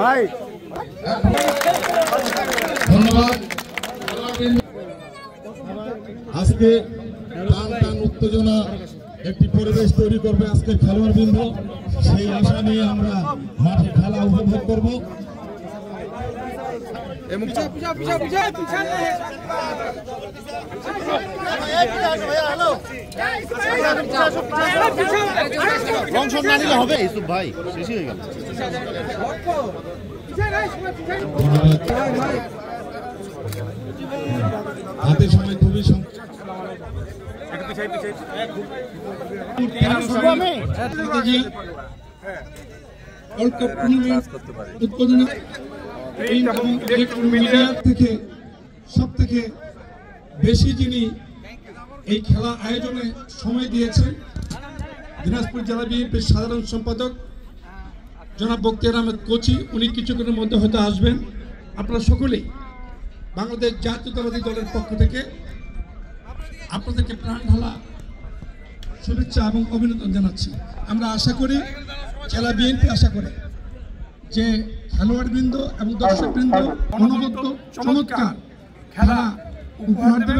ভাই ধন্যবাদ। আজকে টান টান উত্তেজনা একটি পরিবেশ তৈরি করবে আজকের খেলোয়াড় বৃন্দ, সেই আশা নিয়ে আমরা মাঠে খেলা উপভোগ করব। হবে ইউসুফ ভাই, শেষ হয়ে গেল। হাতে সময় খুবই থেকে সব থেকে বেশি যিনি এই খেলা আয়োজনে সময় দিয়েছেন দিনাজপুর জেলা বিএনপির সাধারণ সম্পাদক জনাব বখতিয়ার আহমেদ কোচি, উনি কিছুক্ষণের মধ্যে হয়তো আসবেন। আপনারা সকলেই বাংলাদেশ জাতীয়তাবাদী দলের পক্ষ থেকে আপনাদেরকে প্রাণ ঢালা শুভেচ্ছা এবং অভিনন্দন জানাচ্ছি। আমরা আশা করি, জেলা বিএনপি আশা করে যে খেলোয়াড়বৃন্দ এবং দর্শকবৃন্দ অনবদ্য চমৎকার খেলা উপহার দেবে।